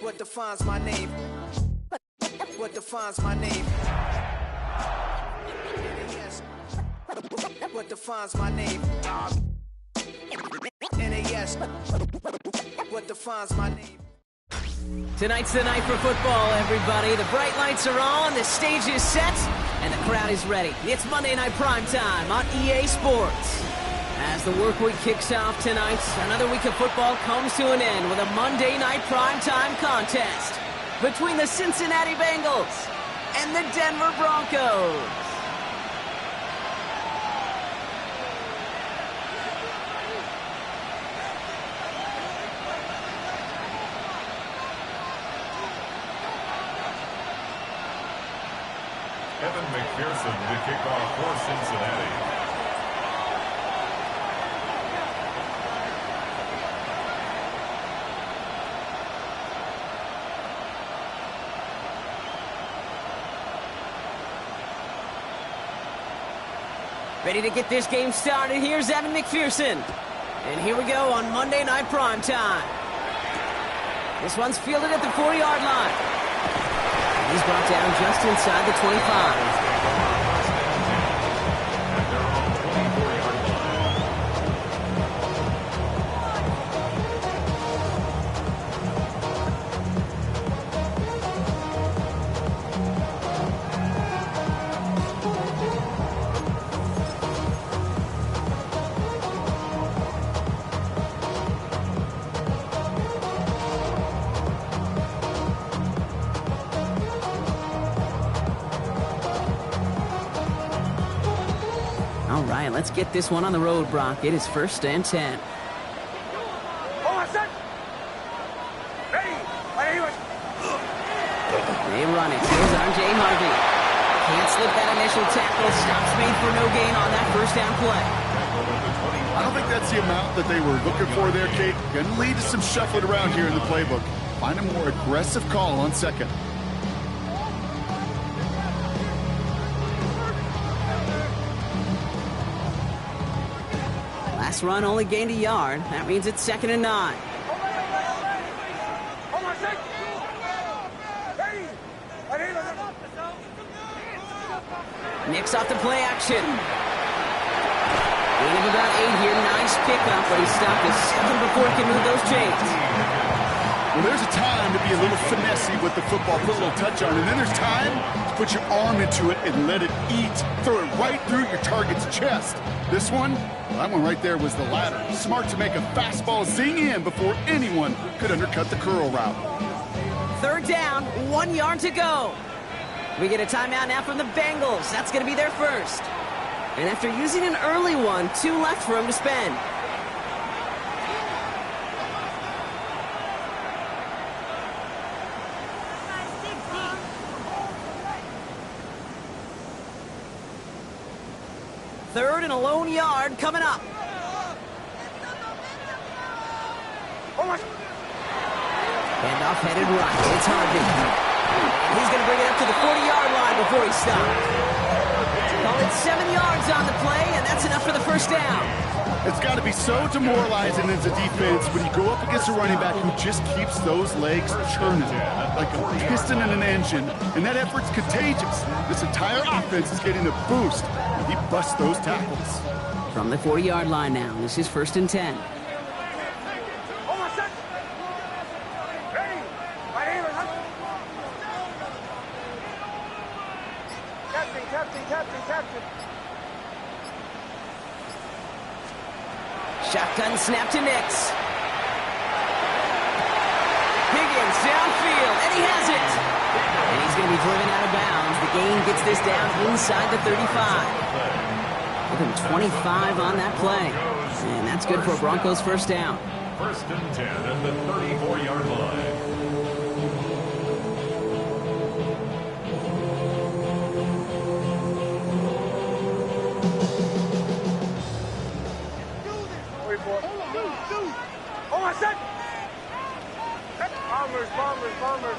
What defines my name? What defines my name? What defines my name? NAS. What defines my name? Tonight's the night for football, everybody. The bright lights are on, the stage is set, and the crowd is ready. It's Monday Night Primetime on EA Sports. As the work week kicks off tonight, another week of football comes to an end with a Monday Night Primetime contest between the Cincinnati Bengals and the Denver Broncos. McPherson to kick off for Cincinnati. Ready to get this game started. Here's Evan McPherson. And here we go on Monday Night Primetime. This one's fielded at the 40-yard line. He's brought down just inside the 25. All right, let's get this one on the road, Brock. It is 1st and 10. They run it. Here's R.J. Harvey. Can't slip that initial tackle. Stops made for no gain on that first down play. I don't think that's the amount that they were looking for there, Kate. Going to lead to some shuffling around here in the playbook. Find a more aggressive call on second. Last run only gained a yard. That means it's 2nd and 9. Nix off the play action. Gain of about 8 here. Nice pickup, but he's stopped a second before he can move those chains. Well, there's a time to be a little finessey with the football, put a little touch on it, and then there's time to put your arm into it and let it eat. Throw it right through your target's chest. This one, that one right there was the latter. Smart to make a fastball zing in before anyone could undercut the curl route. 3rd down, 1 yard to go. We get a timeout now from the Bengals. That's going to be their first. And after using an early one, 2 left for him to spend. Third and a lone yard coming up. Handoff headed right. It's Harvey. He's going to bring it up to the 40-yard line before he stops. Call it 7 yards on the play, and that's enough for the first down. It's got to be so demoralizing as a defense when you go up against a running back who just keeps those legs churning like a piston in an engine, and that effort's contagious. This entire offense is getting a boost when he busts those tackles. From the 40-yard line now, this is 1st and 10. Shotgun snap to Nix. Higgins downfield, and he has it. And he's going to be driven out of bounds. The gain gets this down inside the 35. Give him 25 on that play. And that's good for a Broncos first down. 1st and 10 at the 34-yard line. Bombers.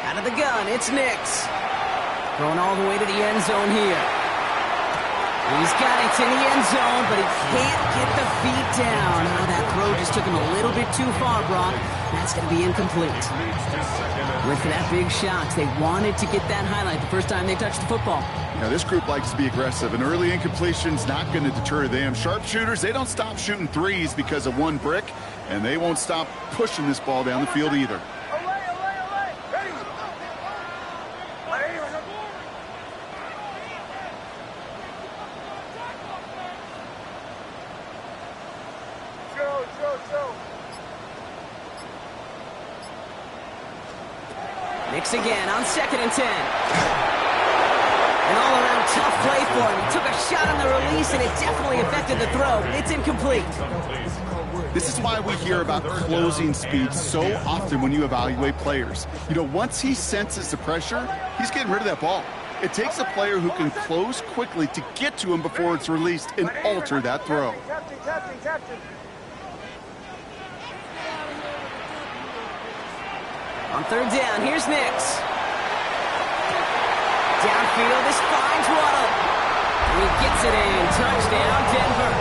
Out of the gun, it's Nix. Going all the way to the end zone here. He's got it to the end zone, but he can't get the feet down. Oh, that throw just took him a little bit too far, Brock. That's going to be incomplete. Went for that big shot. They wanted to get that highlight the first time they touched the football. Now, this group likes to be aggressive. An early incompletion's not going to deter them. Sharpshooters, they don't stop shooting threes because of one brick, and they won't stop pushing this ball down the field either. Nix again on 2nd and 10. An all-around tough play for him. He took a shot on the release, and it definitely affected the throw. It's incomplete. This is why we hear about closing speed so often when you evaluate players. You know, once he senses the pressure, he's getting rid of that ball. It takes a player who can close quickly to get to him before it's released and alter that throw. On 3rd down, here's Nix. Downfield, this finds Waddle. And he gets it in. Touchdown, Denver.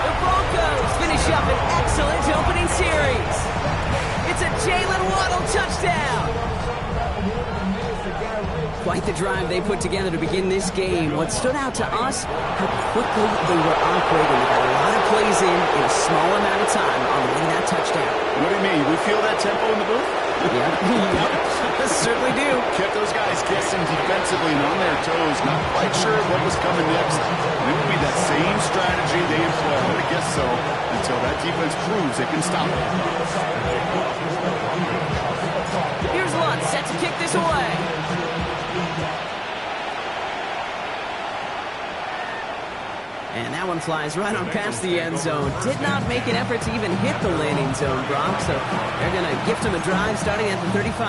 The Broncos finish up an excellent opening series. It's a Jalen Waddle touchdown. Quite the drive they put together to begin this game. What stood out to us, how quickly they were operating. They got a lot of plays in a small amount of time on the way to that touchdown. What do you mean? We feel that tempo in the booth? Yeah, certainly do. Kept those guys guessing defensively and on their toes, not quite sure what was coming next. And it would be that same strategy they employ, I would guess so, until that defense proves it can stop it. Here's Lutz, set to kick this away. And that one flies right on past the end zone. Did not make an effort to even hit the landing zone, Brock, so they're going to gift him a drive starting at the 35.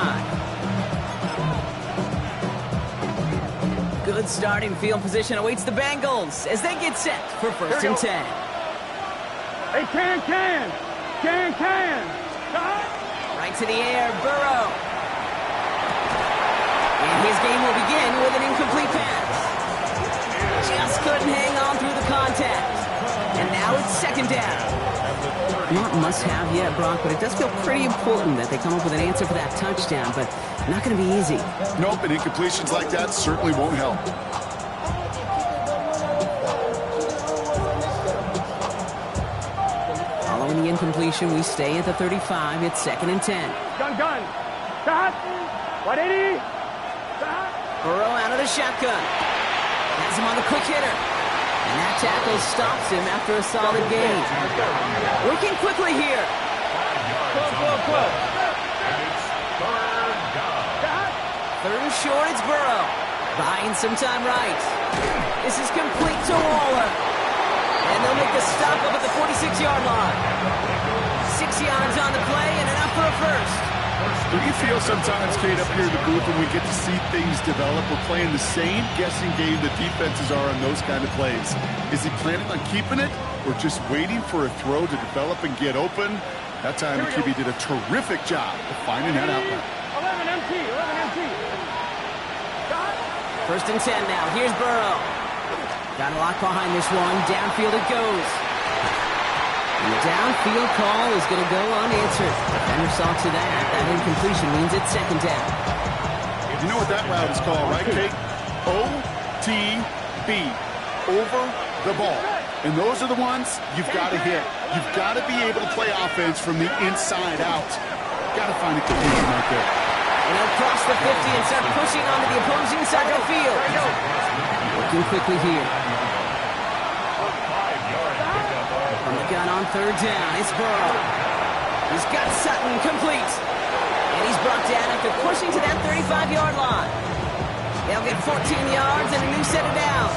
Good starting field position awaits the Bengals as they get set for 1st and 10. Hey, can. Right to the air, Burrow. And his game will begin with an incomplete pass. Just couldn't hang on through the contact. And now it's 2nd down. Not must-have yet, Brock, but it does feel pretty important that they come up with an answer for that touchdown, but not going to be easy. Nope, and incompletions like that certainly won't help. Following the incompletion, we stay at the 35. It's 2nd and 10. Gun. Stop. 180. Stop. Burrow out of the shotgun. Has him on the quick hitter. And that tackle stops him after a solid gain. Working quickly here. Close. Third and short, it's Burrow. Buying some time right. This is complete to Waller. And they'll make the stop up at the 46-yard line. 6 yards on the play and enough for a first. Do you feel sometimes, Kate, up here in the booth when we get to see things develop, we're playing the same guessing game that defenses are on those kind of plays? Is he planning on keeping it or just waiting for a throw to develop and get open? That time, the QB did a terrific job of finding that outlet. 11 MT. 1st and 10 now. Here's Burrow. Got a lock behind this one. Downfield it goes. And the downfield call is going to go unanswered. Defender saw to that. That incompletion means it's 2nd down. You know what that route is called, right, Kate? OTB. Over the ball. And those are the ones you've got to hit. You've got to be able to play offense from the inside out. Got to find a completion right there. And he'll cross the 50 and start pushing onto the opposing side of the field. Working quickly here. From the gun on 3rd down, it's Burrow. He's got Sutton complete. And he's brought down after pushing to that 35-yard line. They'll get 14 yards and a new set of downs.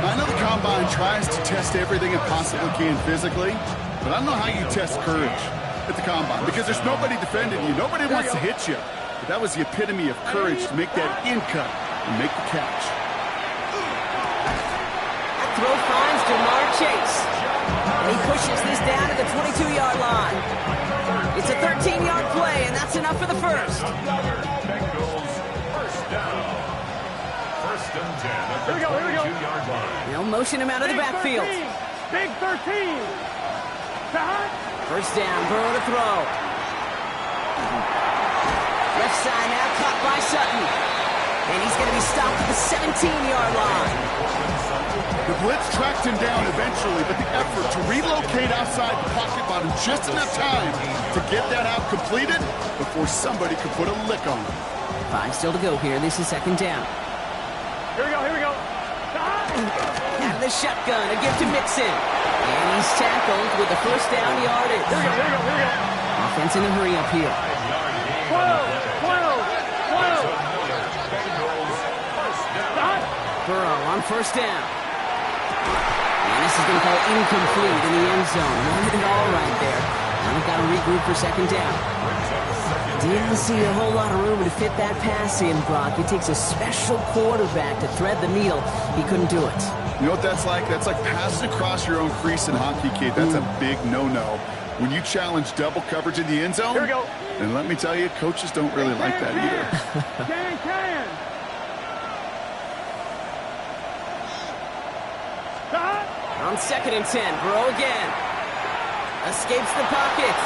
I know the Combine tries to test everything it possibly can physically, but I don't know how you test courage at the Combine because there's nobody defending you. Nobody wants to hit you. But that was the epitome of courage to make that in cut and make the catch. That throw finds Jamar Chase. And he pushes this down to the 22-yard line. It's a 13-yard play, and that's enough for the first. Bengals, 1st down. 1st and 10 at the 22-yard line. They'll motion him out of the backfield. Big 13. First down, Burrow to throw. Left side now caught by Sutton. And he's going to be stopped at the 17-yard line. The blitz tracked him down eventually, but the effort to relocate outside the pocket bought him just enough time to get that out completed before somebody could put a lick on him. 5 still to go here. This is second down. Here we go. Out of the shotgun, a gift to Mixon. And he's tackled with the first down yardage. Here we go. Offense in a hurry up here. 12. Burrow on first down. And this is going to fall incomplete in the end zone. Running it all right there. Now we've got to regroup for second down. Didn't see a whole lot of room to fit that pass in, Brock. It takes a special quarterback to thread the needle. He couldn't do it. You know what that's like? That's like passing across your own crease in hockey, kid. That's a big no-no. When you challenge double coverage in the end zone, Here we go. and let me tell you, coaches don't really like that either. Can. On second and 10, Burrow again. Escapes the pocket.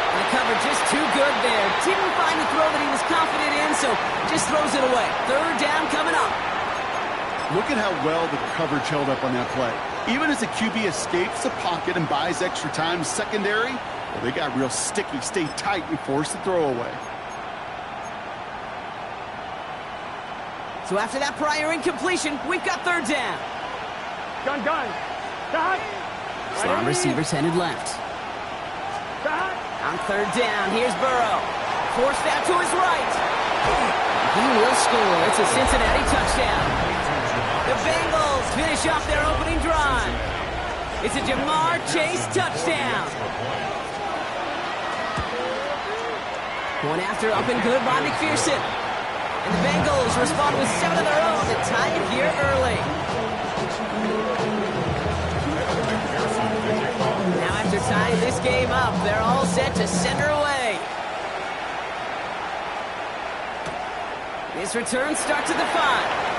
And the cover just too good there. Didn't find the throw that he was confident in, so just throws it away. Third down coming up. Look at how well the coverage held up on that play. Even as the QB escapes the pocket and buys extra time secondary, well, they got real sticky, stay tight, and force the throw away. So after that prior incompletion, we've got third down. Gun. Slot receivers headed left. On third down, here's Burrow. Forced out to his right. He will score. It's a Cincinnati touchdown. The Bengals finish off their opening drive. It's a Jamar Chase touchdown. Going after up and good by McPherson. And the Bengals respond with 7 of their own to tie it here early. Now after tying this game up, they're all set to send her away. His return starts at the 5.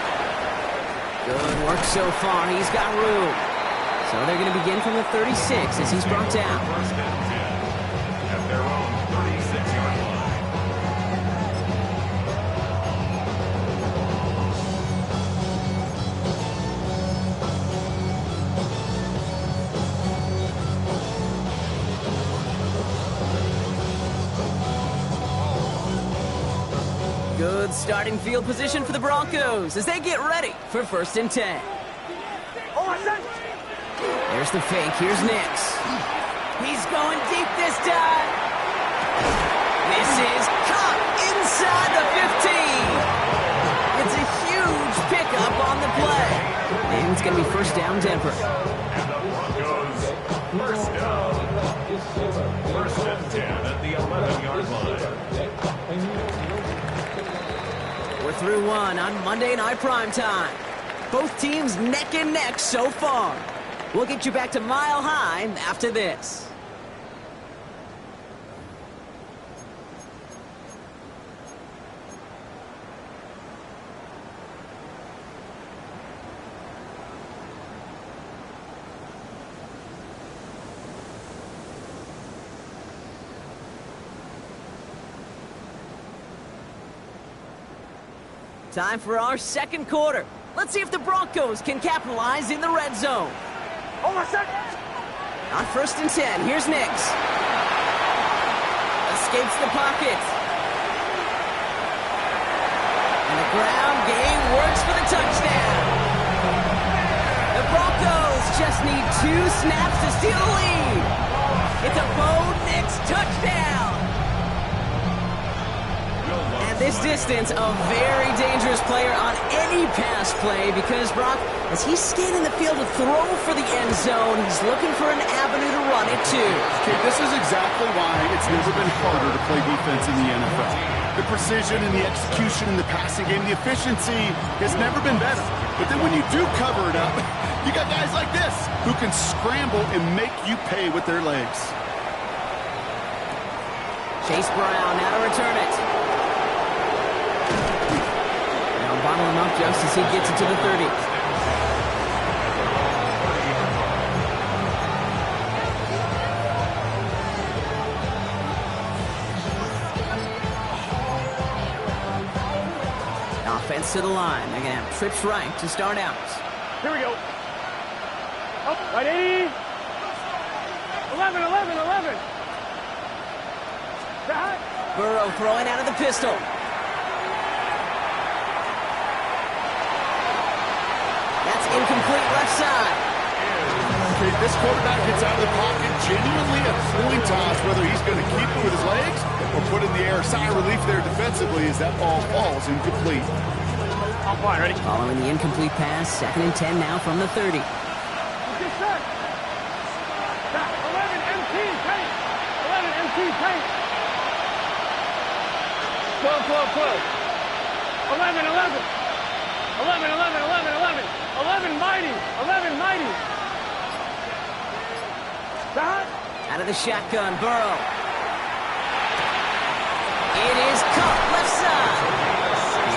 Good work so far. He's got room. So they're going to begin from the 36 as he's brought down. First and 10 at their own 36-yard line. Good starting field position for the Broncos as they get ready for first and 10. There's the fake. Here's Nix. He's going deep this time. This is caught inside the 15. It's a huge pickup on the play. And it's going to be first down, Denver. And the Broncos, first down. First and 10 at the 11-yard line. We're through one on Monday Night Primetime. Both teams neck and neck so far. We'll get you back to Mile High after this. Time for our second quarter. Let's see if the Broncos can capitalize in the red zone. On first and 10, here's Nix. Escapes the pocket. And the ground game works for the touchdown. The Broncos just need 2 snaps to steal the lead. It's a Bo Nix touchdown. At this distance, a very dangerous player on any pass play because, Brock, as he's scanning the field to throw for the end zone, he's looking for an avenue to run it to. Okay, this is exactly why it's never been harder to play defense in the NFL. The precision and the execution in the passing game, the efficiency has never been better. But then when you do cover it up, you got guys like this who can scramble and make you pay with their legs. Chase Brown now to return it. Now bottle him up just as he gets it to the 30. heads to the line. They're going to have trips right to start out. Here we go. Up, right 80. 11, 11, 11. Back. Burrow throwing out of the pistol. That's incomplete left side. Okay, this quarterback gets out of the pocket genuinely a coin toss, whether he's going to keep it with his legs or put it in the air. Sigh of relief there defensively as that ball falls incomplete. I'm fine, ready? Following the incomplete pass, 2nd and 10 now from the 30. Get set. Back. 11 MT paint. 11 MT paint. 12, 12, 12. 11, 11. 11, 11, 11, 11. 11 mighty. 11 mighty. Back. Out of the shotgun, Burrow. It is caught left side.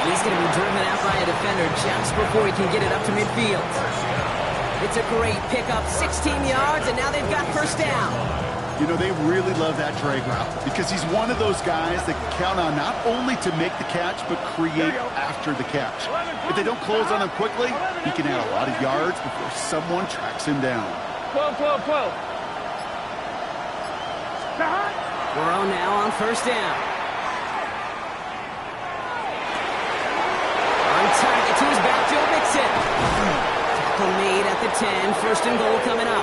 And he's going to be driven out by a defender just before he can get it up to midfield. It's a great pickup, 16 yards, and now they've got first down. You know, they really love that drag route because he's one of those guys that can count on not only to make the catch, but create after the catch. If they don't close on him quickly, he can add a lot of yards before someone tracks him down. 12, 12, 12. Burrow now on first down. On target to his back, Joe Mixon. Tackle made at the 10, 1st and goal coming up.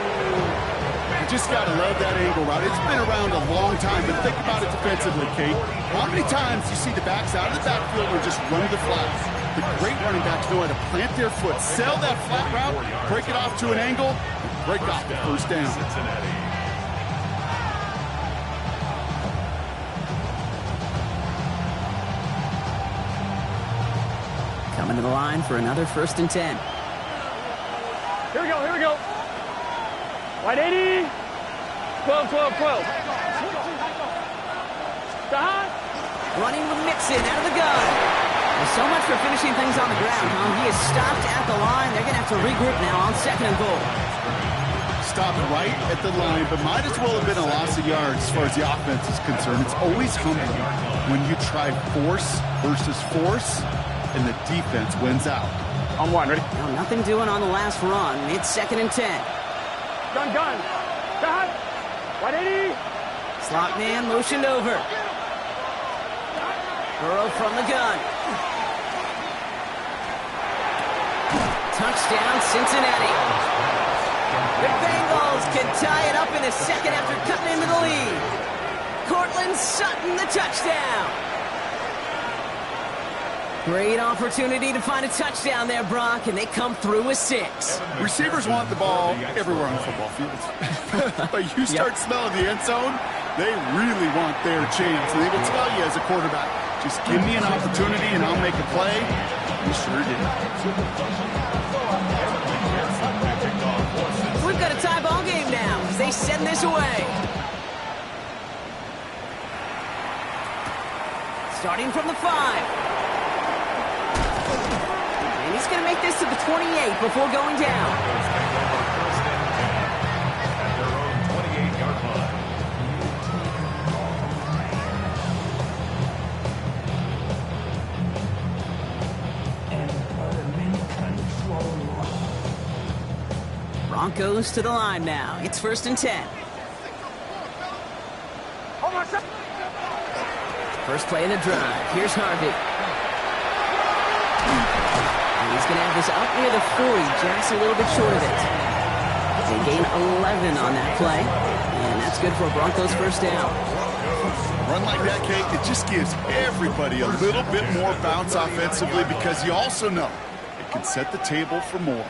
You just got to love that angle route. It's been around a long time, but think about it defensively, Kate. How many times you see the backs out of the backfield or just run the flats? The great running backs know how to plant their foot, sell that flat route, break it off to an angle, and break off the first down. Coming to the line for another 1st and 10. Here we go, here we go. Wide 80. 12, 12, 12. Running with Mixon out of the gun. Well, so much for finishing things on the ground, huh? He is stopped at the line. They're going to have to regroup now on 2nd and goal. Stopped right at the line, but might as well have been a loss of yards as far as the offense is concerned. It's always humbling when you try force versus force, and the defense wins out. On one, ready? Now, nothing doing on the last run. It's 2nd and 10. Gun, gun. Back. 180. Slot man motioned over. Burrow from the gun. Touchdown, Cincinnati. The Bengals can tie it up in the 2nd after cutting into the lead. Cortland Sutton, the touchdown. Great opportunity to find a touchdown there, Brock, and they come through with 6. Receivers want the ball everywhere on the football field. But you start smelling the end zone, they really want their chance. And they will tell you as a quarterback, just give me an opportunity and I'll make a play. You sure did. We've got a tie ball game now as they send this away. Starting from the 5. And he's going to make this to the 28 before going down. Broncos to the line now. It's 1st and 10. First play of the drive. Here's Harvey. And he's going to have this up near the 40, just a little bit short of it. They gain 11 on that play, and that's good for a Broncos first down. Run like that, Kate, it just gives everybody a little bit more bounce offensively because you also know it can set the table for more.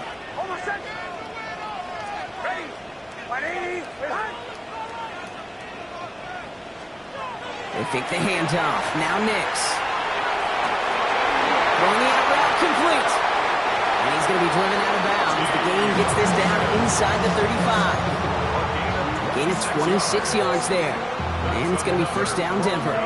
They fake the handoff. Now Nix. Throwing the out route complete. And he's going to be driven out of bounds. The gain gets this down inside the 35. Gain of 26 yards there. And it's going to be first down Denver.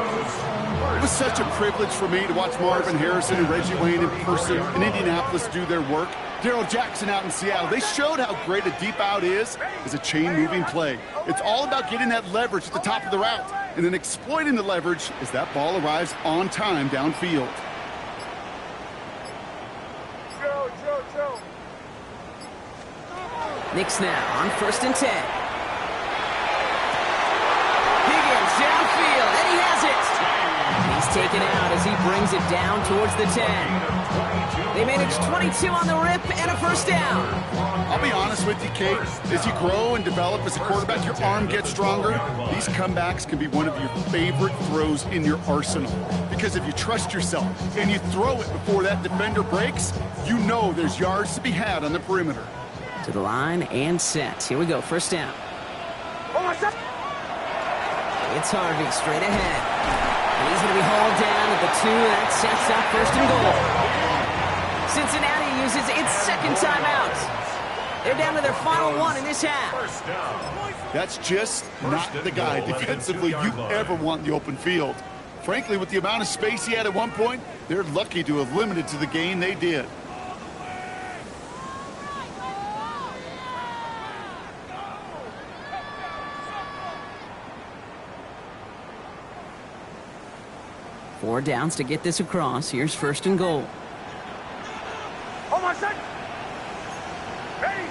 It was such a privilege for me to watch Marvin Harrison and Reggie Wayne in person in Indianapolis do their work. Darrell Jackson out in Seattle. They showed how great a deep out is as a chain-moving play. It's all about getting that leverage at the top of the route and then exploiting the leverage as that ball arrives on time downfield. Knicks now on 1st and 10. Higgins downfield, and he has it. He's taken out as he brings it down towards the 10. They managed 22 on the rip and a first down. I'll be honest with you, Kate. As you grow and develop as a quarterback, your arm gets stronger. These comebacks can be one of your favorite throws in your arsenal. Because if you trust yourself and you throw it before that defender breaks, you know there's yards to be had on the perimeter. To the line and set. Here we go, first down. It's Harvey straight ahead. And he's going to be hauled down at the 2. That sets up 1st and goal. Cincinnati uses its second timeout. They're down to their final 1 in this half. That's just not the guy defensively you ever want in the open field. Frankly, with the amount of space he had at one point, they're lucky to have limited to the gain they did. Four downs to get this across. Here's 1st and goal. Hold on, set. Ready.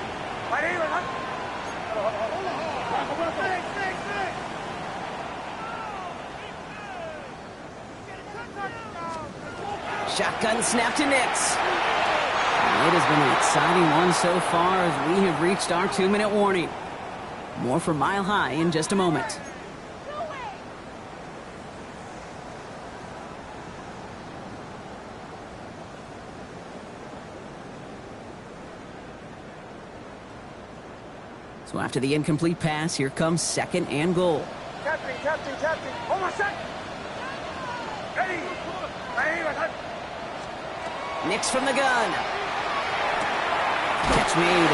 Shotgun snap to Knicks. It has been an exciting one so far as we have reached our 2-minute warning. More from Mile High in just a moment. So after the incomplete pass, here comes 2nd and goal. Captain. Hold on, set. Ready. Knicks from the gun. Catch made.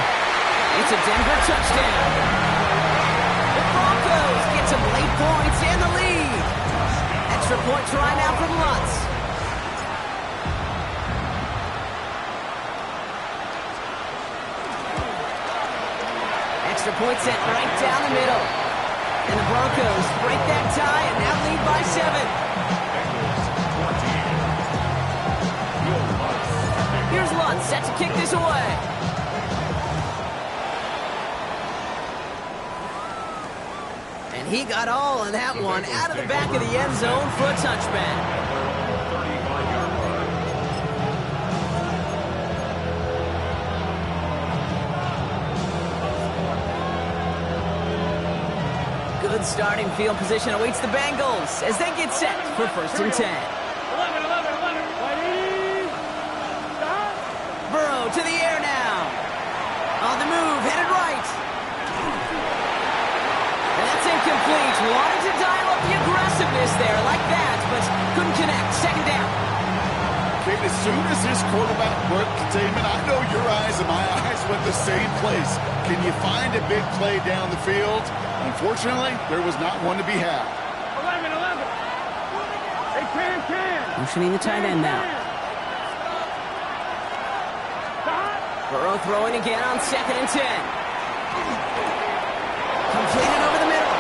It's a Denver touchdown. The Broncos get some late points and the lead. Extra point try now from Lutz. Extra point set right down the middle. And the Broncos break that tie and now lead by 7. Here's Lutz set to kick this away. And he got all of that one out of the back of the end zone for a touchback. Good starting field position awaits the Bengals as they get set for 1st and 10. 11. Burrow to the air now. On the move, headed right. And that's incomplete. Wanted to dial up the aggressiveness there like that, but couldn't connect. 2nd down. Kate, as soon as his quarterback broke containment, I know your eyes and my eyes went the same place. Can you find a big play down the field? Unfortunately, there was not one to be had. 11. They can. Motioning the tight end now. Burrow throwing again on 2nd and 10. Completed over the middle.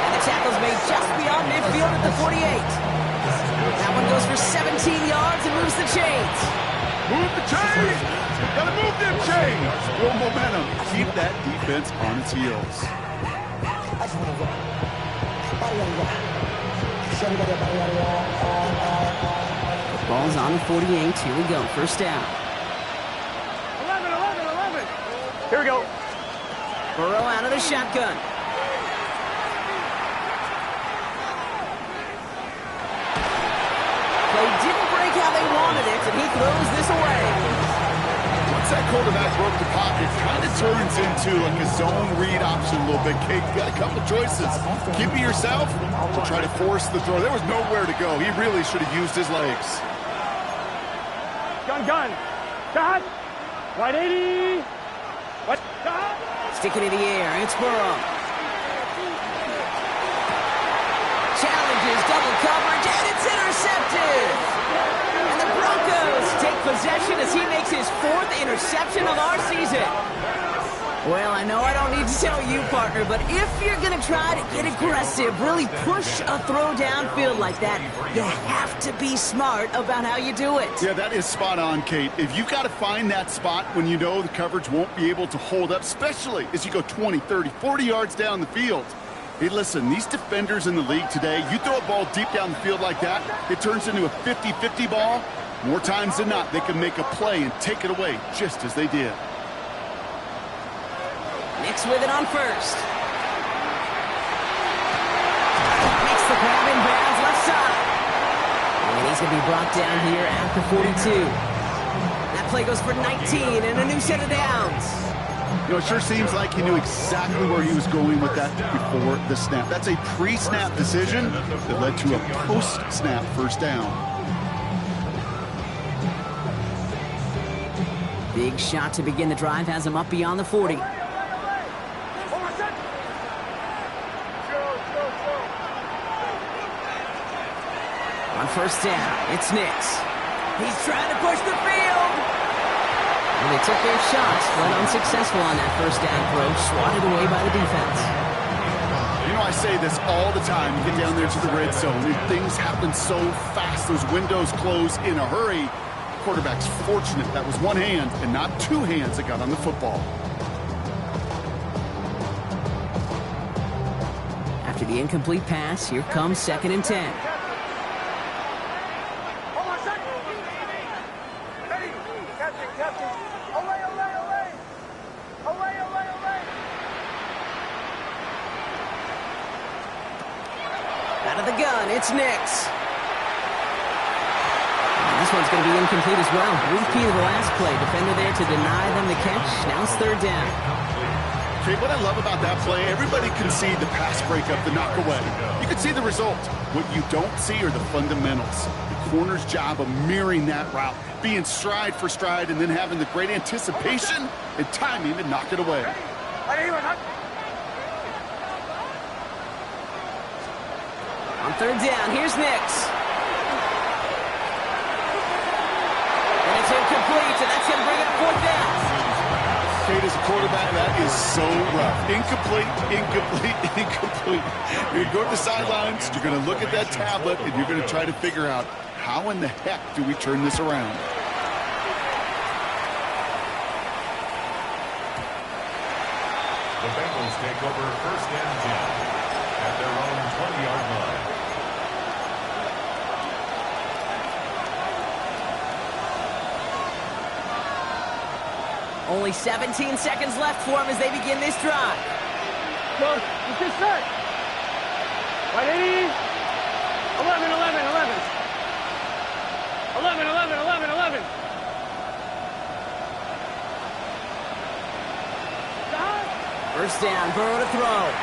And the tackle's made just beyond midfield at the 48. That one goes for 17 yards and moves the chains. Move the chains! Gotta move them chains! Build momentum. Keep that defense on its heels. The ball's on the 48. Here we go. 1st down. 11. Here we go. Burrow out of the shotgun. Play didn't break how they wanted it, and he throws this away. Once that quarterback broke the pocket, kind of turns into like a zone read option a little bit. Kate, you got a couple choices. Keep it yourself or try to force the throw. There was nowhere to go. He really should have used his legs. Gun. Got. 180. What? Got. Sticking in the air, it's Burrow. Challenges double coverage, and it's intercepted. And the Broncos take possession as he makes his 4th interception of our season. Well, I know I don't need to tell you, partner, but if you're going to try to get aggressive, really push a throw downfield like that, you have to be smart about how you do it. Yeah, that is spot on, Kate. If you've got to find that spot when you know the coverage won't be able to hold up, especially as you go 20, 30, 40 yards down the field. Hey, listen, these defenders in the league today, you throw a ball deep down the field like that, it turns into a 50-50 ball. More times than not, they can make a play and take it away just as they did. Nix with it on first. Makes the grab in bounds left side. And he's going to be brought down here after 42. That play goes for 19 and a new set of downs. You know, it sure seems like he knew exactly where he was going with that before the snap. That's a pre-snap decision that led to a post-snap first down. Big shot to begin the drive has him up beyond the 40. On first down, it's Nix. He's trying to push the field. And they took their shots, but unsuccessful on that first down throw, swatted away by the defense. You know, I say this all the time. You get down there to the red zone, and things happen so fast. Those windows close in a hurry. Quarterback's fortunate that was one hand and not two hands that got on the football. After the incomplete pass, here comes 2nd and 10. Out of the gun, it's Nix. This one's going to be incomplete as well. Repeat of the last play. Defender there to deny them the catch. Now it's third down. Okay, what I love about that play, everybody can see the pass breakup, the knockaway. You can see the result. What you don't see are the fundamentals. The corner's job of mirroring that route, being stride for stride, and then having the great anticipation and timing to knock it away. On third down, here's Nix. And it's incomplete, and that's going to bring up fourth down. Kate, as a quarterback, that is so rough. Incomplete, incomplete, incomplete. You're going to go to the sidelines, you're going to look at that tablet, and you're going to try to figure out how in the heck do we turn this around. The Bengals take over first and 10 at their own 20-yard line. Only 17 seconds left for him as they begin this drive. Go. Let's get set. Right, 80. 11, 11, 11. 11, 11, 11, 11. First down, Burrow to throw.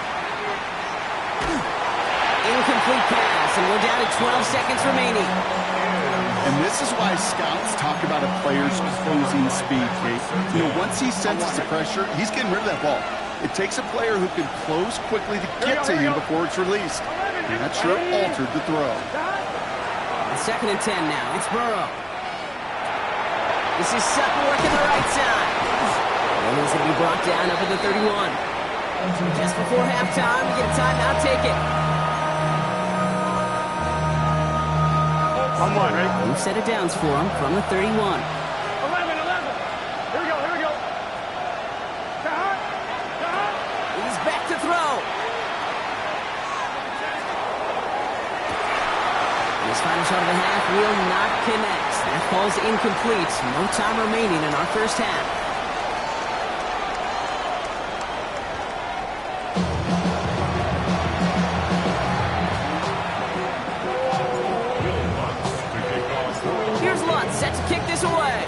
Incomplete pass, and we're down to 12 seconds remaining. And this is why scouts talk about a player's closing speed, Kate. You know, once he senses the pressure, he's getting rid of that ball. It takes a player who can close quickly to get to him before it's released. And that sure altered the throw. On 2nd and 10 now, it's Burrow. This is Sutton working the right side. And he's going to be brought down up at the 31. Just before halftime, we get a timeout, take it. On one, right? New set of downs for him from the 31. 11, 11. Here we go, here we go. He's back to throw. And his final shot of the half will not connect. That falls incomplete. No time remaining in our first half. Here's Lutz, set to kick this away.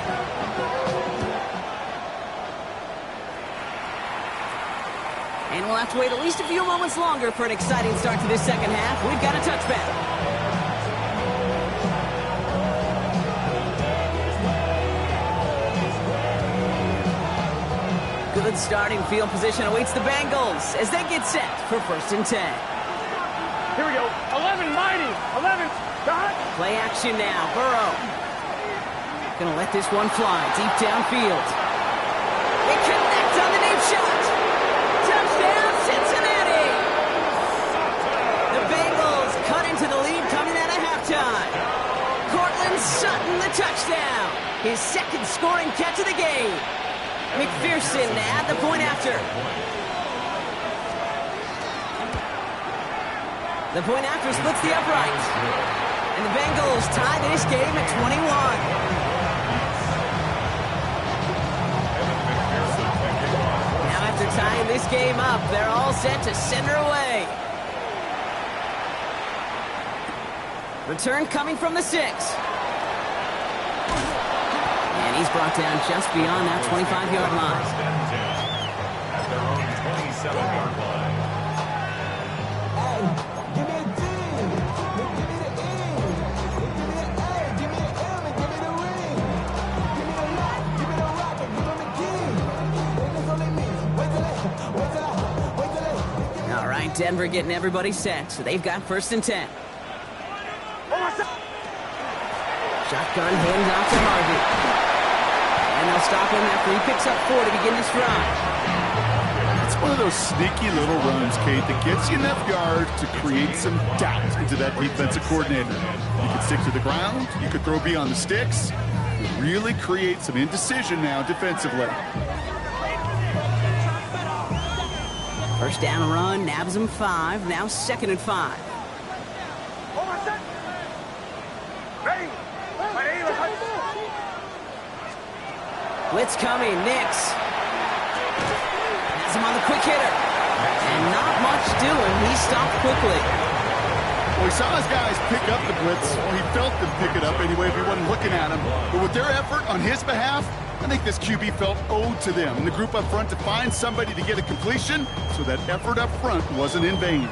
And we'll have to wait at least a few moments longer for an exciting start to this second half. We've got a touchback. Good starting field position awaits the Bengals as they get set for first and 10. Here we go. 11, mighty. 11. Play action now. Burrow. Gonna let this one fly deep downfield. They connect on the deep shot. Touchdown, Cincinnati. The Bengals cut into the lead coming out of halftime. Cortland Sutton, the touchdown. His second scoring catch of the game. McPherson at the point after. The point after splits the upright. And the Bengals tie this game at 21. Now after tying this game up, they're all set to send her away. Return coming from the 6. And he's brought down just beyond that 25-yard line. At their own 27-yard line. All right, Denver getting everybody set, so they've got 1st and 10. Shotgun hands off to Harvey. And they'll stop him after he picks up 4 to begin this drive. It's one of those sneaky little runs, Kate, that gets you enough yards to create some doubt into that defensive coordinator. You could stick to the ground. You could throw beyond the sticks. You really create some indecision now defensively. First down run, nabs him 5. Now 2nd and 5. Blitz coming, Nix. Has him on the quick hitter. And not much doing. He stopped quickly. Well, he saw his guys pick up the blitz. Well, he felt them pick it up anyway if he wasn't looking at him. But with their effort on his behalf, I think this QB felt owed to them and the group up front to find somebody to get a completion so that effort up front wasn't in vain.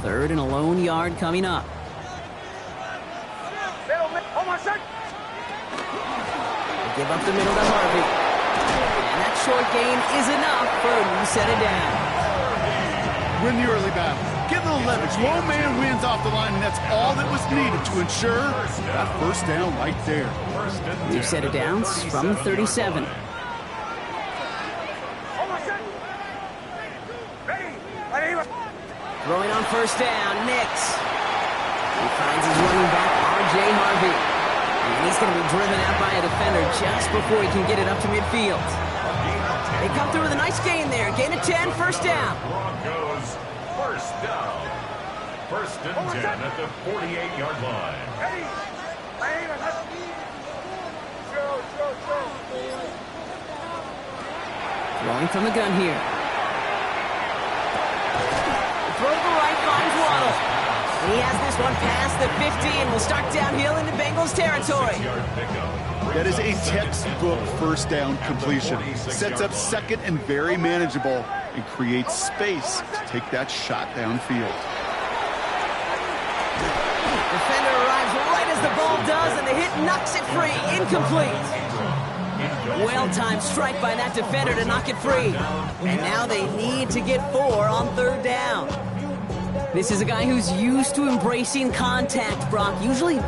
3rd and a lone yard coming up. Give up the middle to Harvey. And that short gain is enough for him to set it down. Win the early battle. Get a little leverage. Low man wins off the line, and that's all that was needed to ensure that 1st down right there. We've set it down from 37. Throwing on 1st down, Nix. He finds his running back, R.J. Harvey. And he's going to be driven out by a defender just before he can get it up to midfield. They come through with a nice gain there. Gain of 10, 1st down. Broncos, 1st down. 1st and 10 at the 48-yard line. Throwing from the gun here. Throw to the right, finds Waddle. And he has this one past the 50 and will start downhill into Bengals territory. That is a textbook 1st down completion. Sets up 2nd and very manageable and creates space to take that shot downfield. Defender arrives right as the ball does, and the hit knocks it free. Incomplete. Well-timed strike by that defender to knock it free. And now they need to get 4 on 3rd down. This is a guy who's used to embracing contact, Brock. Usually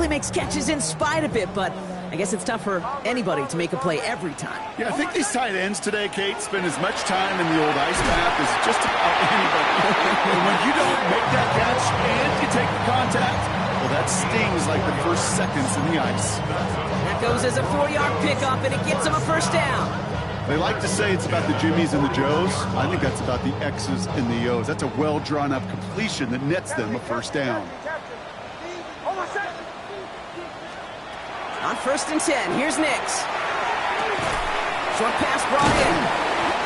makes catches in spite of it, but I guess it's tough for anybody to make a play every time. Yeah, I think these tight ends today, Kate, spend as much time in the old ice bath as just about anybody. And when you don't make that catch and you take the contact, well, that stings like the first seconds in the ice. That goes as a 4-yard pickup, and it gets him a 1st down. They like to say it's about the Jimmies and the Joes. I think that's about the X's and the O's. That's a well-drawn-up completion that nets them a 1st down. On 1st and 10, here's Nix. Short pass brought in.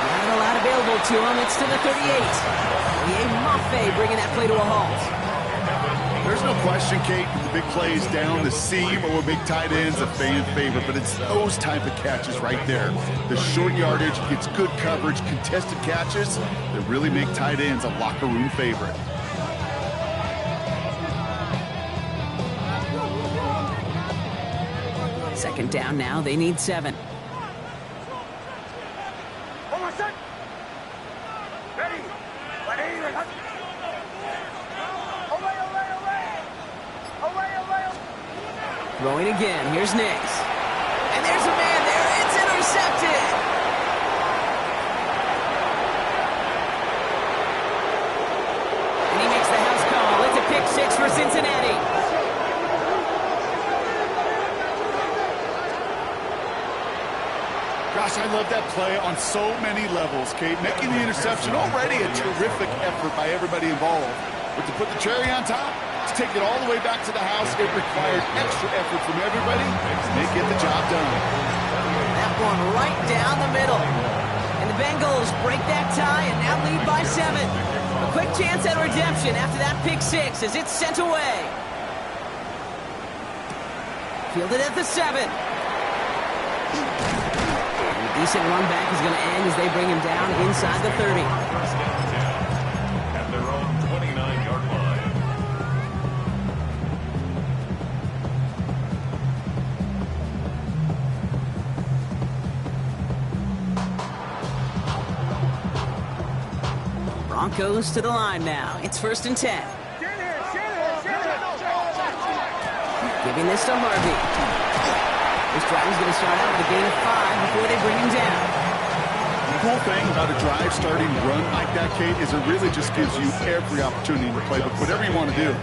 Not a lot available to him. It's to the 38. Mafe bringing that play to a halt. There's no question, Kate, the big plays down the seam or big tight ends a fan favorite, but it's those type of catches right there. The short yardage gets good coverage, contested catches that really make tight ends a locker room favorite. Second down now, they need 7. Throwing again, here's Nix. And there's a man there, it's intercepted! Gosh, I love that play on so many levels, Kate. Making the interception, already a terrific effort by everybody involved. But to put the cherry on top, to take it all the way back to the house, it required extra effort from everybody, and they get the job done. That one right down the middle. And the Bengals break that tie and now lead by 7. A quick chance at redemption after that pick 6 as it's sent away. Fielded at the 7. A decent run back is going to end as they bring him down inside the 30. First down 10 at their own 29-yard line. Broncos to the line now. It's 1st and 10. Giving this to Harvey. This drive is going to start out with a gain of 5 before they bring him down. The cool thing about a drive starting run like that, Kate, is it really just gives you every opportunity to play whatever you want to do.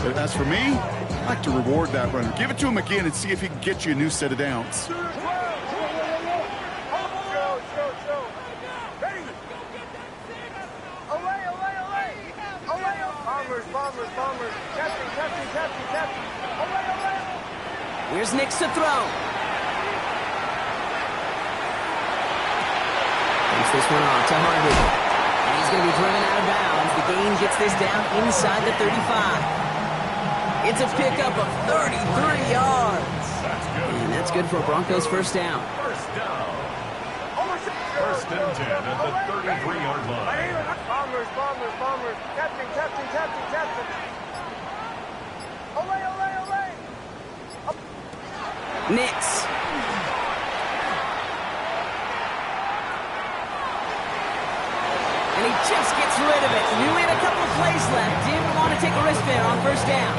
But as for me, I like to reward that runner. Give it to him again and see if he can get you a new set of downs. Here's Nix to throw. Takes this one off to Harvey. And he's going to be driven out of bounds. The gain gets this down inside the 35. It's a pickup of 33 yards. And that's good for a Broncos first down. First down. First and 10 at the 33-yard line. Bombers. Captain. Olay. Nix. And he just gets rid of it. We only had a couple of plays left. Didn't want to take a risk there on first down.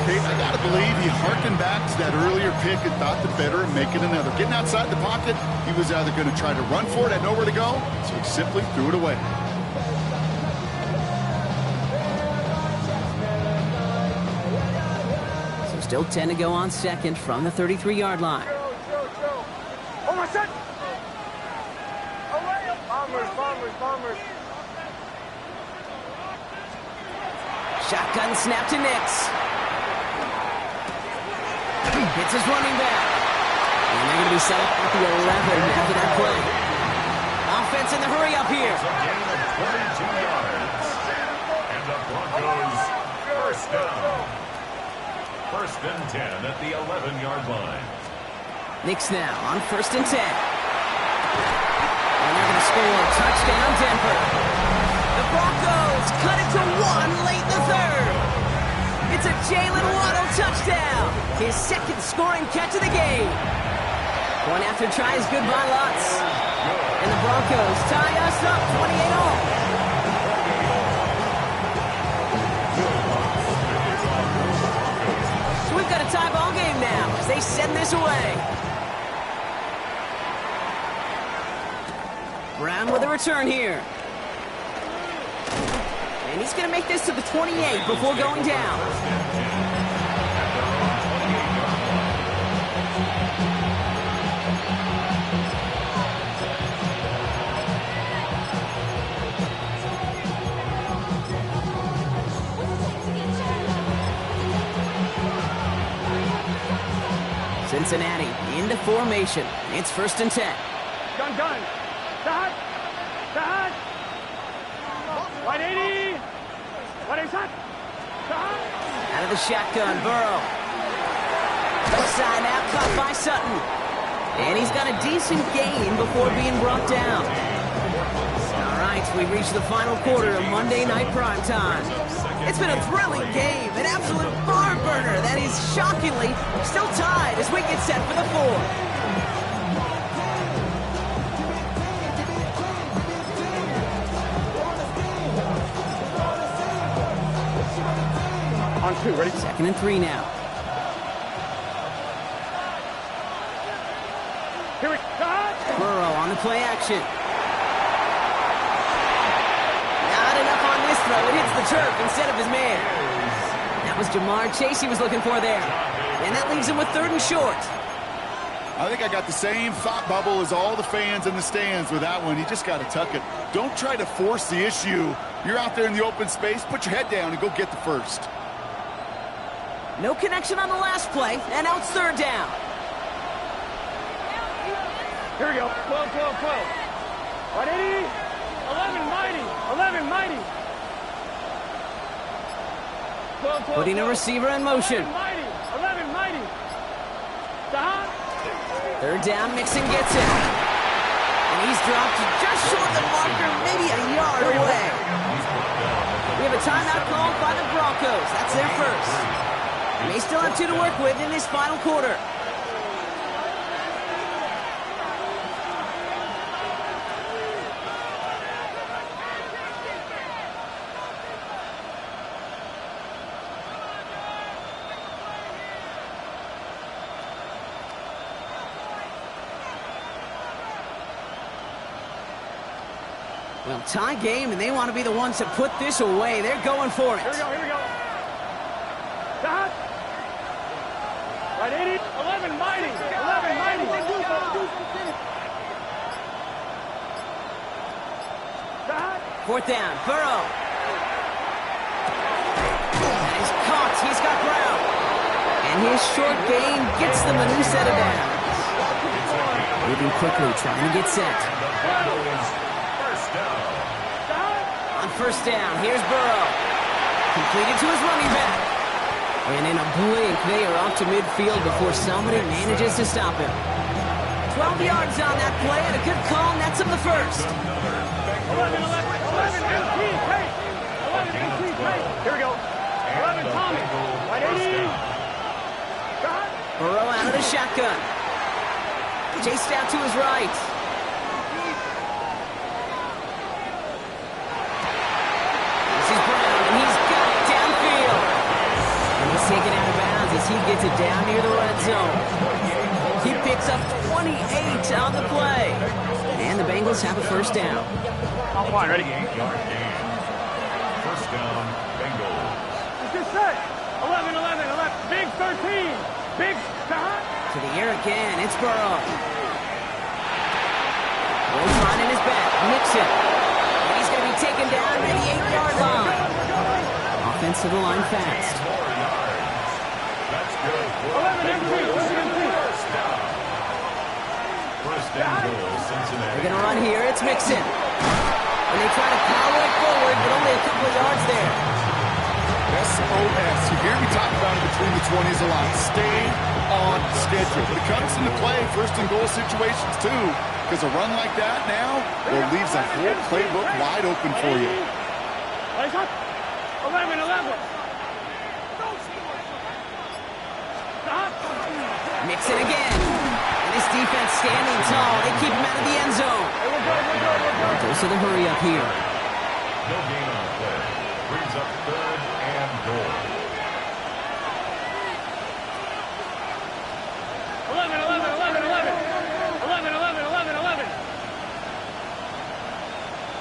Kate, I got to believe he harkened back to that earlier pick and thought the better and make it another. Getting outside the pocket, he was either going to try to run for it, had nowhere to go, so he simply threw it away. So still 10 to go on second from the 33-yard line. Oh, my son! Bombers. Shotgun snap to Nix. Hits his running back. And they're going to be set up at the 11 after that play. Offense in the hurry up here. A gain of 22 yards. And the Broncos first down. First and 10 at the 11-yard line. Nix now on 1st and 10. And they're going to score. Touchdown, Denver. The Broncos cut it to 1 late in the 3rd. It's a Jalen Waddle touchdown. His second scoring catch of the game. One after tries good by Lutz. And the Broncos tie us up 28-all. So we've got a tie ball game now as they send this away. Brown with a return here. And he's going to make this to the 28 before going down. Cincinnati into formation. It's 1st and 10. Gun. Start. 180. 180. Out of the shotgun, Burrow. Side out, caught by Sutton. And he's got a decent gain before being brought down. All right, we reached the final quarter of Monday Night Primetime. It's been a thrilling game, an absolute barn burner that is shockingly still tied as we get set for the 4th. On 2, ready? 2nd and 3 now. Here we go. Burrow on the play action. Not enough on this throw. It hits the turf instead of his man. That was Jamar Chase he was looking for there. And that leaves him with 3rd and short. I think I got the same thought bubble as all the fans in the stands with that one. You just got to tuck it. Don't try to force the issue. You're out there in the open space. Put your head down and go get the first. No connection on the last play, and now it's third down. Here we go. 12, 12, 12. 180. 11, mighty. 11, mighty. 12, 12, Putting a receiver in motion. 11, mighty. 11, mighty. Stop. Third down, Mixon gets it. And he's dropped just short of the marker, maybe a yard away. We have a timeout called by the Broncos. That's their first. They still have 2 to work with in this final quarter. Well, tie game, and they want to be the ones to put this away. They're going for it. Here we go, here we go. Stop. Right, 80. 11, mighty. 11, mighty. Stop. Fourth down, Burrow. And he's caught. He's got Brown. And his short gain gets them a new set of downs. Moving quickly, trying to get set. On first down, here's Burrow. Completed to his running back. And in a blink, they are off to midfield before somebody manages to stop him. 12 yards on that play, and a good call nets him the first. 11, 11, 11, MT, Kate. 11, MT, Kate. Here we go. 11, Tommy. Right, 80. Stop. Burrow out of the shotgun. Chased out to his right. This is Brown, and he's got it downfield. And he's taken out of bounds as he gets it down near the red zone. He picks up 28 on the play. And the Bengals have a first down. On point, ready? 8-yard gain. First down, Bengals. It's just set. 11, 11, 11. Big 13. Big stop. To the air again, it's Burrow. Rolls on in his back, Mixon. And he's going to be taken down at the 8-yard line. Offense to the line fast. 4 yards. That's good. 11, MT. 11, MT. First and goal, Cincinnati. They're going to run here, it's Mixon. And they try to power it forward, but only a couple of yards there. SOS. You hear me talk about it between the 20s a lot. Stay on schedule. But it comes into play first and goal situations too. Because a run like that now, well, leaves that whole playbook wide open for you. Lights up. 11, 11. Stop. Mixon again. And this defense standing tall. They keep him out of the end zone. Hey, we're good, we're good, we're good. Goes to the hurry up here. No gain on the play. Brings up third and goal. 11, 11, 11, 11. 11, 11, 11, 11.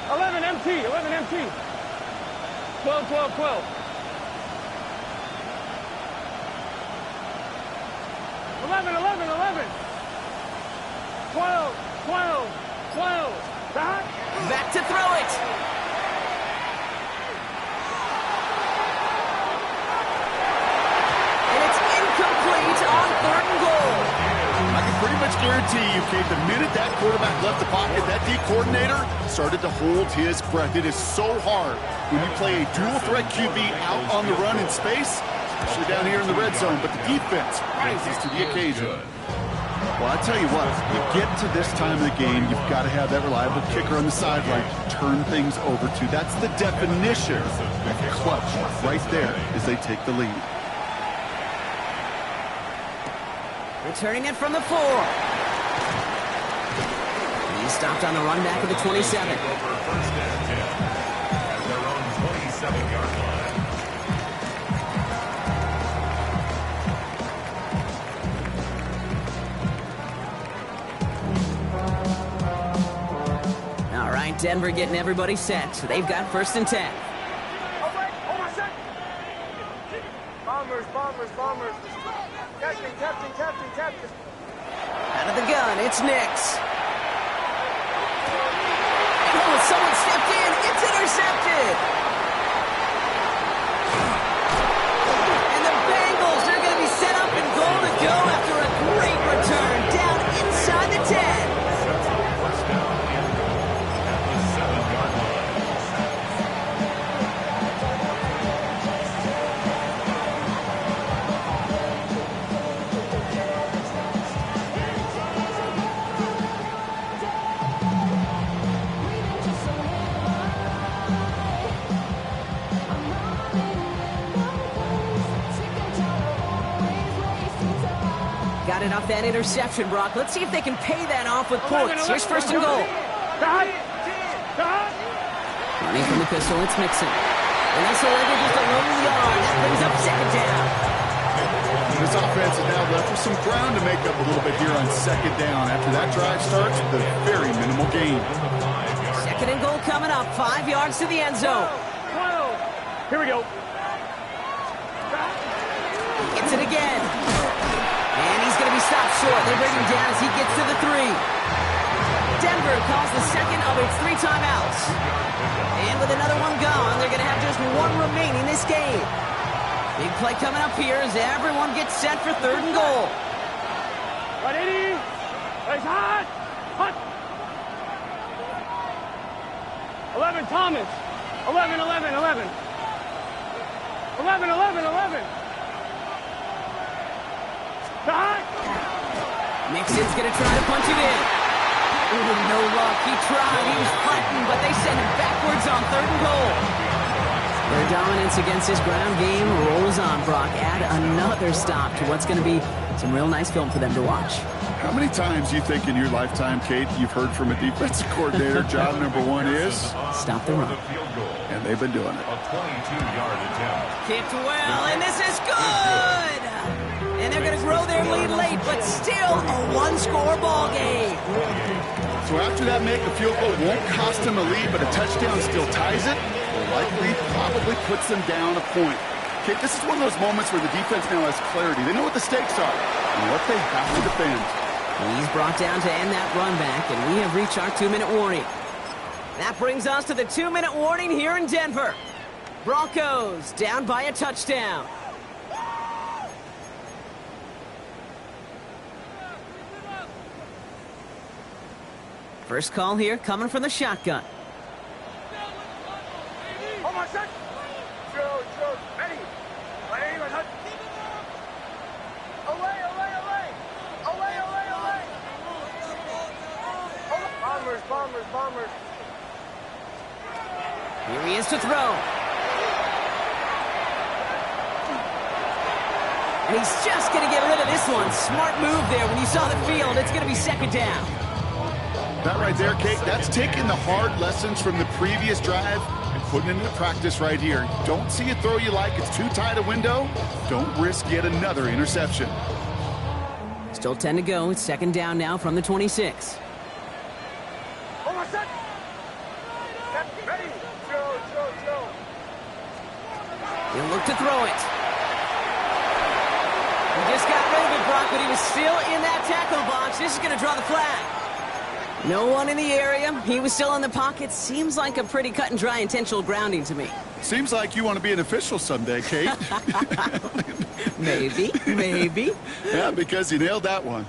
11 MT, 11 MT. 12, 12, 12. 11, 11, 11. 12, 12, 12. Stop. Back to throw it. And it's incomplete on third and goal. I can pretty much guarantee you, Kate, the minute that quarterback left the pocket, that D coordinator started to hold his breath. It is so hard when you play a dual-threat QB out on the run in space, especially down here in the red zone, but the defense rises to the occasion. Well, I tell you what, you get to this time of the game, you've got to have that reliable kicker on the sideline to turn things over to. That's the definition of clutch right there as they take the lead. Returning it from the 4. He's stopped on the run back of the 27. Over first and 10 at their own 27-yard line. All right, Denver getting everybody set. So they've got first and 10. Hold on a sec. Bombers, bombers, bombers. Captain, captain, captain, captain. Out of the gun, it's Nix. Oh, someone stepped in. It's intercepted. And the Bengals are going to be set up and goal to go after a great return down inside the 10. First down and goal at the 7-yard line. Got it off that interception, Brock. Let's see if they can pay that off with points. Here's first and goal. Running from the pistol, it's Mixon. And that's already just a lone yard. That brings up second down. This offense is now left with some ground to make up a little bit here on second down. After that drive starts with a very minimal gain. Second and goal coming up. 5 yards to the end zone. Here we go. Gets it again. And he's going to be stopped short. They bring him down as he gets to the 3. Denver calls the second of its 3 timeouts. And with another one gone, they're going to have just one remaining this game. Big play coming up here as everyone gets set for third and goal. Right, Eddie. It's hot. Hot. 11, Thomas. 11, 11, 11. 11, 11, 11. Hot. Mixon's going to try to punch it in. Ooh, no luck. He tried. He was fighting, but they send him backwards on third and goal. Their dominance against this ground game rolls on, Brock. Add another stop to what's going to be some real nice film for them to watch. How many times do you think in your lifetime, Kate, you've heard from a defensive coordinator, job number 1 is? Stop the run. And they've been doing it. A 22-yard attempt. Kicked well, and this is good! And they're going to grow their lead late, but still a one-score ball game. So after that make, a field goal won't cost them a lead, but a touchdown still ties it. Likely, probably puts them down a point. Kate, this is one of those moments where the defense now has clarity. They know what the stakes are and what they have to defend. He's brought down to end that run back, and we have reached our 2-minute warning. That brings us to the 2-minute warning here in Denver. Broncos down by a touchdown. First call here coming from the shotgun. Hold on, set. Joe, ready. Away, away, away. Away, away, away. Bombers. Here he is to throw. And he's just going to get rid of this one. Smart move there when you saw the field. It's going to be second down. That right there, Kate, that's taking the hard lessons from the previous drive and putting it into practice right here. Don't see a throw you like. It's too tight a window. Don't risk yet another interception. Still 10 to go. It's second down now from the 26. Hold on, set. Ready. Joe. He'll look to throw it. He just got rid of it, Brock, but he was still in that tackle box. This is going to draw the flag. No one in the area. He was still in the pocket. Seems like a pretty cut and dry intentional grounding to me. Seems like you want to be an official someday, Kate. Maybe. Yeah, because you nailed that one.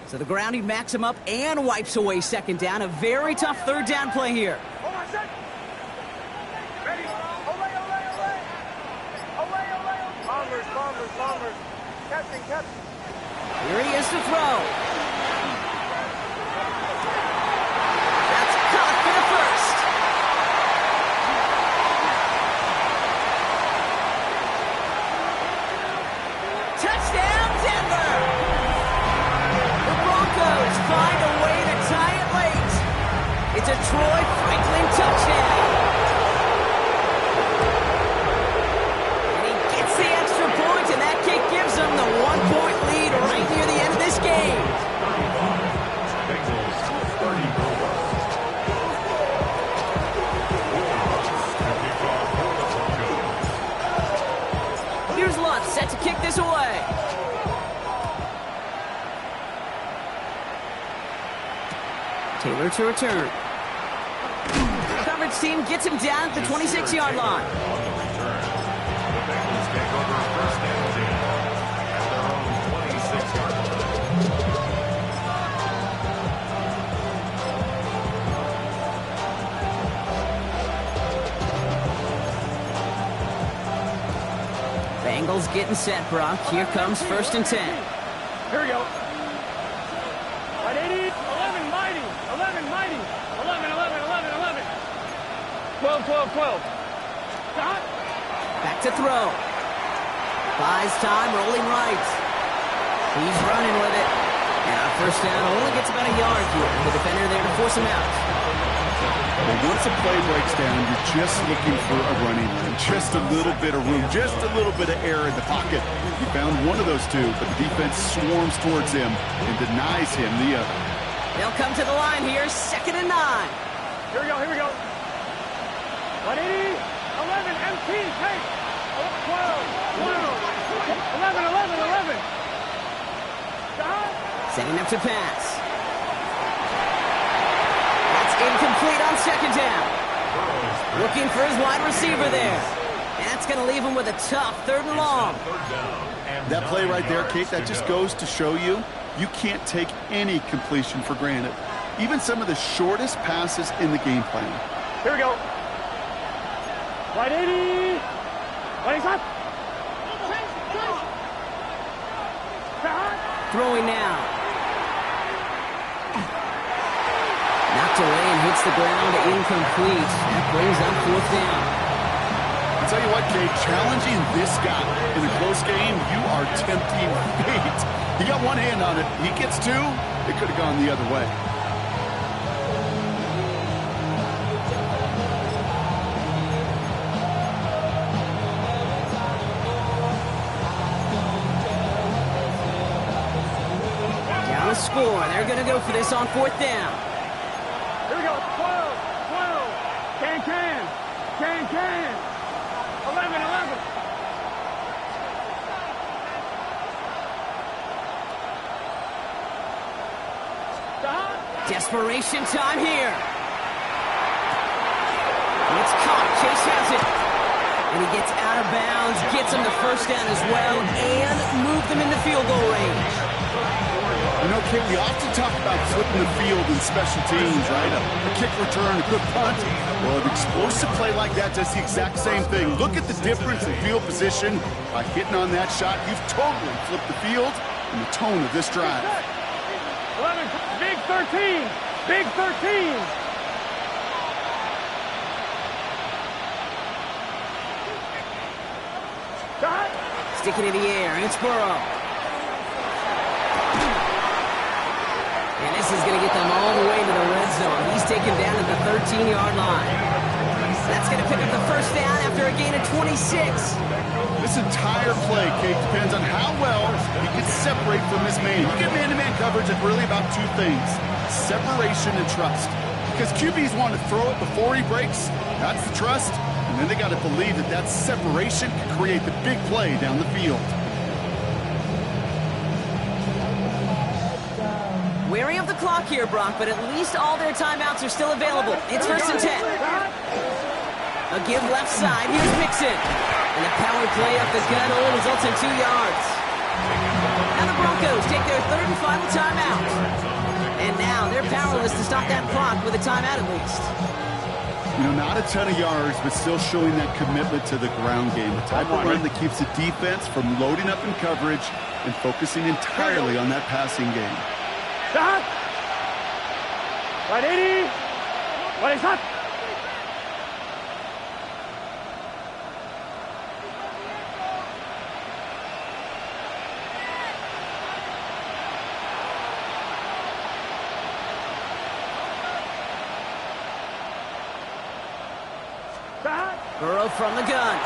So the grounding backs him up and wipes away second down. A very tough third down play here. Hold on, set. Ready. Away. Bombers. Captain. Here he is to throw. That's caught for the first. Touchdown, Denver! The Broncos find a way to tie it late. It's a Troy Franklin touchdown. And he gets the extra point, and that kick gives them the 1-point lead Taylor to return. Coverage team gets him down at the 26-yard line. On the return, the Bengals take over first and 10 at their own 26-yard line. Bengals getting set, Brock. Here comes first and 10. Here we go. Right, 80. 11, mighty. 11, mighty. 11, 11, 11, 11. 12, 12, 12. Stop. Back to throw. Buys time, rolling right. He's running with it. And our first down only gets about a yard here. The defender there to force him out. Well, once a play breaks down, you're just looking for a running lane. Just a little bit of room, just a little bit of air in the pocket. You found one of those two, but the defense swarms towards him and denies him the other. They'll come to the line here, 2nd and 9. Here we go, here we go. 180, 11, MT, take. 12, 12, 11, 11, 11. Stop. Setting up to pass. That's incomplete on 2nd down. Looking for his wide receiver there. That's going to leave him with a tough 3rd and long. That play right there, Kate, that just goes to show you can't take any completion for granted. Even some of the shortest passes in the game plan. Here we go. 180. 25. Throwing now. Knocked away and hits the ground, incomplete. That brings up 4th down. I'll tell you what, Kate, challenging this guy in a close game, you are tempting fate. He got one hand on it. He gets two. It could have gone the other way. Down to score. They're going to go for this on 4th down. Here we go. 12, 12. Can. 11, 11. Stop. Desperation time here. And it's caught. Chase has it. And he gets out of bounds, gets him the first down as well, and moved them into field goal range. You know, Kate, we often talk about flipping the field in special teams, right? A kick return, a good punt. Well, an explosive play like that does the exact same thing. Look at the difference in field position. By hitting on that shot, you've totally flipped the field and the tone of this drive. 11, big 13. Big 13. Stop. Sticking in the air, and it's Burrow. And this is going to get them all the way to the red zone. He's taken down at the 13-yard line. That's going to pick up the first down after a gain of 26. This entire play, Kate, depends on how well he can separate from his man. You get man-to-man coverage, it's really about two things: separation and trust. Because QBs want to throw it before he breaks. That's the trust. And then they got to believe that that separation can create the big play down the field. Wary of the clock here, Brock, but at least all their timeouts are still available. It's 1st and 10. A give left side. Here's Mixon. And a power play up the gut only results in 2 yards. Now the Broncos take their 3rd and final timeout. And now they're powerless to stop that clock with a timeout at least. You know, not a ton of yards, but still showing that commitment to the ground game. The type of run that keeps the defense from loading up in coverage and focusing entirely on that passing game. Stop. 180. What is that? Burrow from the gun.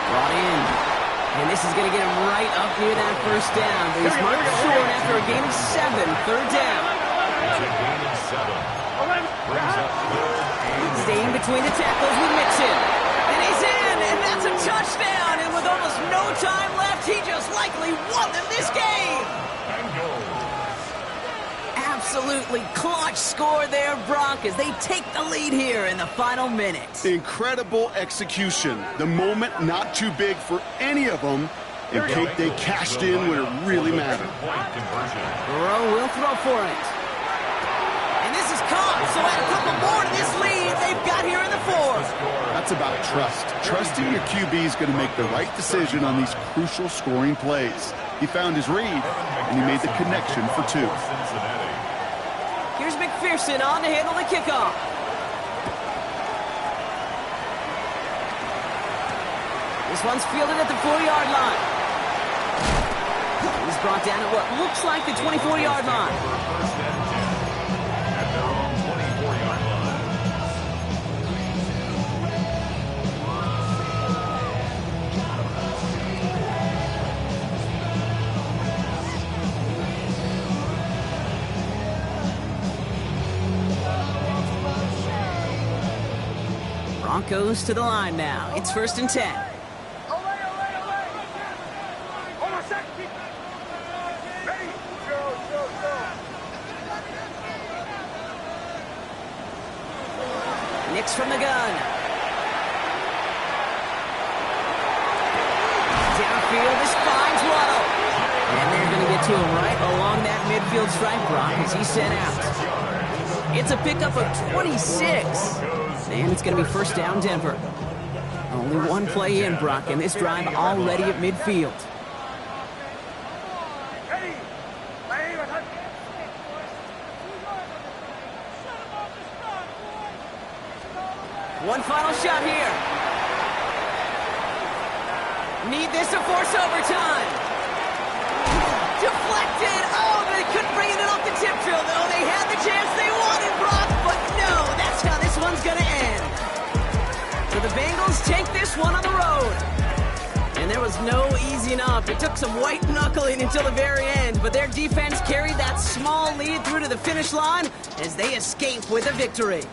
Brought in. And this is going to get him right up near that first down. But he's marked short after a gain of 7. 3rd down. It's a gain of 7. Brings up 3rd and Staying between the tackles with Mixon. And he's in. And that's a touchdown. And with almost no time left, he just likely won them this game. absolutely clutch score there, Brock, as they take the lead here in the final minute. Incredible execution. The moment not too big for any of them. And Kate, they cashed in when it really mattered. Burrow will throw for it. And this is caught, so add a couple more to this lead they've got here in the fourth. That's about trust. Trusting your QB is going to make the right decision on these crucial scoring plays. He found his read, and he made the connection for two. Here's McPherson on to handle the kickoff. This one's fielded at the 4-yard line. He's brought down at what looks like the 24-yard line. At their own 24-yard line. Broncos to the line now. It's 1st and 10. Nix from the gun. Downfield, this finds Waddle. And they're going to get to him right along that midfield stripe, Brock, as he's sent out. It's a pickup of 26. And it's going to be 1st down, Denver. Only one play in, Brock, and this drive already at midfield. One final shot here. Need this to force overtime. Deflected. Oh, they couldn't bring it off the tip drill, though. They had the chance they wanted, Brock, but no, that's how this one's going to end. So the Bengals take this one on the road. And there was no easing up. It took some white knuckling until the very end, but their defense carried that small lead through to the finish line as they escape with a victory.